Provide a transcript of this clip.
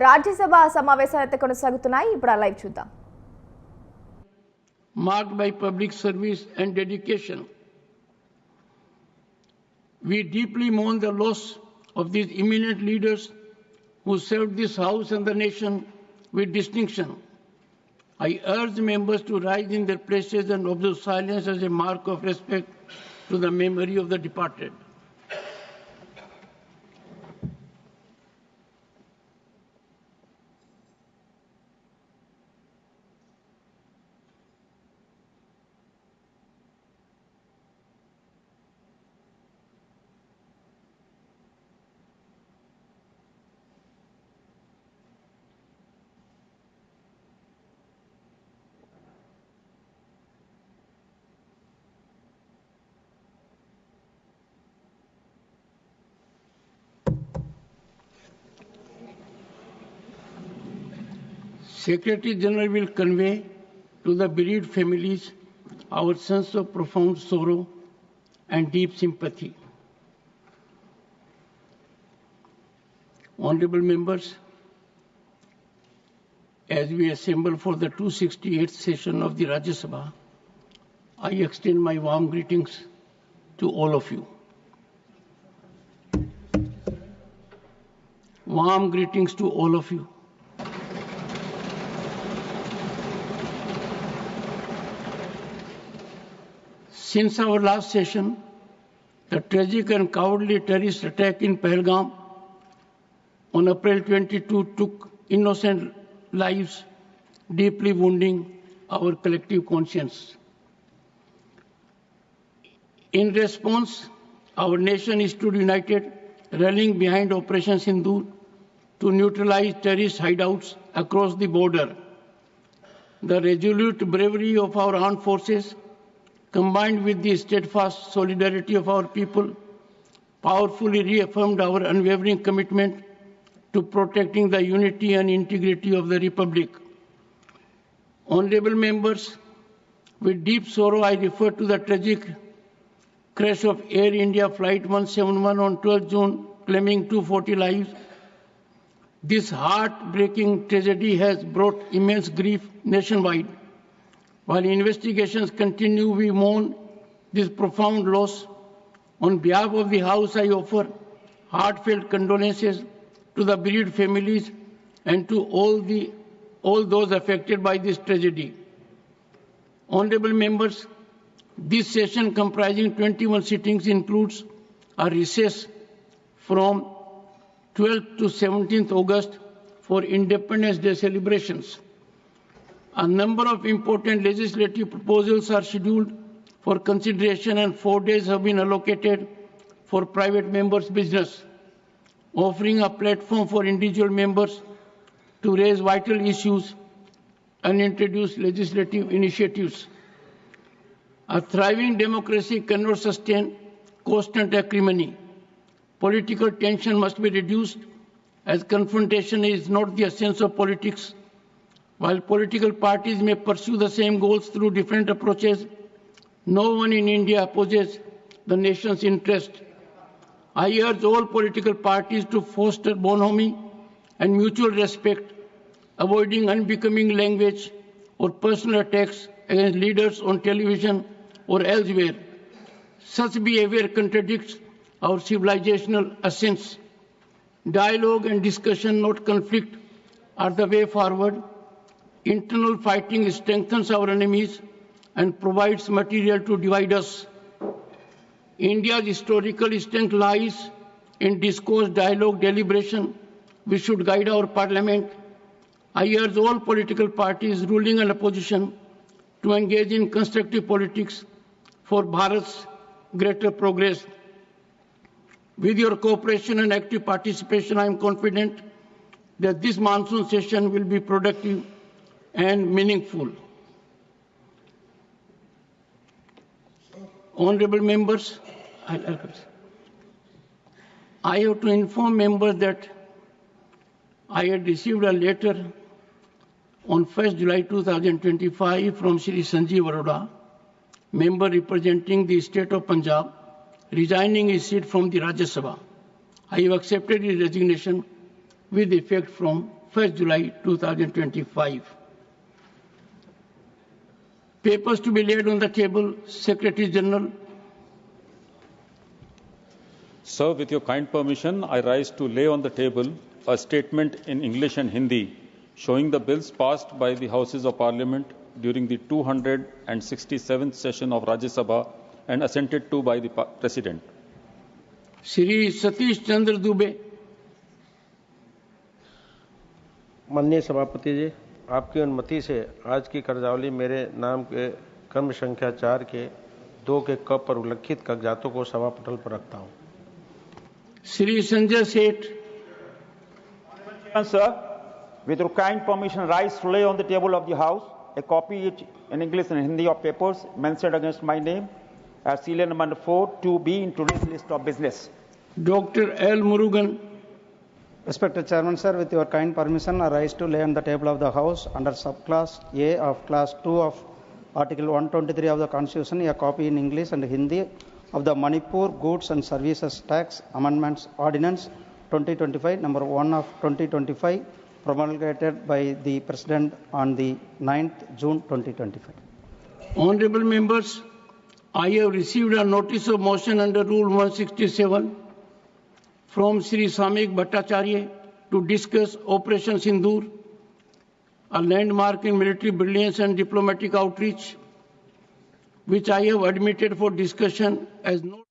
రాజ్యసభ సమావేశాలు అయితే కొనసాగుతున్నాయి. ఇప్పుడు ఆ లైవ్ చూద్దాం. Marked by public service and dedication, we deeply mourn the loss of these eminent leaders who served this House and the nation with distinction. I urge members to rise in their places and observe silence as a mark of respect to the memory of the departed. Secretary General will convey to the bereaved families our sense of profound sorrow and deep sympathy. Honorable members, as we assemble for the 268th session of the Rajya Sabha, I extend my warm greetings to all of you. Warm greetings to all of you. Since our last session, the tragic and cowardly terrorist attack in Pahalgam on April 22 took innocent lives, deeply wounding our collective conscience. In response, our nation stood united, rallying behind Operation Sindoor to neutralize terrorist hideouts across the border. The resolute bravery of our armed forces, combined with the steadfast solidarity of our people, powerfully reaffirmed our unwavering commitment to protecting the unity and integrity of the Republic. Honorable members, with deep sorrow I refer to the tragic crash of Air India Flight 171 on 12 June, claiming 240 lives. This heartbreaking tragedy has brought immense grief nationwide. While investigations continue, we mourn this profound loss. On behalf of the House, I offer heartfelt condolences to the bereaved families and to all those affected by this tragedy. Honorable members, this session comprising 21 sittings includes a recess from 12th to 17th August for Independence Day celebrations. A number of important legislative proposals are scheduled for consideration and 4 days have been allocated for private members' business, offering a platform for individual members to raise vital issues and introduce legislative initiatives. A thriving democracy cannot sustain constant acrimony. Political tension must be reduced, as confrontation is not the essence of politics. While political parties may pursue the same goals through different approaches, no one in India opposes the nation's interest. I urge all political parties to foster bonhomie and mutual respect, avoiding unbecoming language or personal attacks against leaders on television or elsewhere. Such behavior contradicts our civilizational essence. Dialogue and discussion, not conflict, are the way forward. Internal fighting strengthens our enemies and provides material to divide us. India's historical strength lies in discourse, dialogue, deliberation, which should guide our parliament. I urge all political parties, ruling and opposition, to engage in constructive politics for Bharat's greater progress. With your cooperation and active participation, I am confident that this monsoon session will be productive and meaningful. Honorable members, I have to inform members that I had received a letter on 1st July 2025 from Shri Sanjeev Arora, member representing the state of Punjab, resigning his seat from the Rajya Sabha. I have accepted his resignation with effect from 1st July 2025. Papers to be laid on the table, Secretary General. Sir, with your kind permission, I rise to lay on the table a statement in English and Hindi showing the bills passed by the Houses of Parliament during the 267th session of Rajya Sabha and assented to by the President. Shri Satish Chandra Dubey. माननीय सभापति जी, आपकी अनुमति से आज की कार्यावली मेरे नाम के क्रम संख्या 4 के 2 के क पर उल्लिखित कागजातों को सभा पटल पर रखता हूं। Shri Sanjay Seth. Sir, with your kind permission, rise to lay on the table of the House a copy in English and Hindi of papers mentioned against my name as serial number 4 to be in today's list of business. Dr. L. Murugan. Respected Chairman, sir, with your kind permission, I rise to lay on the table of the House under subclass A of Class 2 of Article 123 of the Constitution a copy in English and Hindi of the Manipur Goods and Services Tax Amendments Ordinance 2025, number 1 of 2025, promulgated by the President on the 9th June 2025. Honorable members, I have received a notice of motion under Rule 167 from Sri Samik Bhattacharya to discuss Operation Sindoor, a landmark in military brilliance and diplomatic outreach, which I have admitted for discussion as no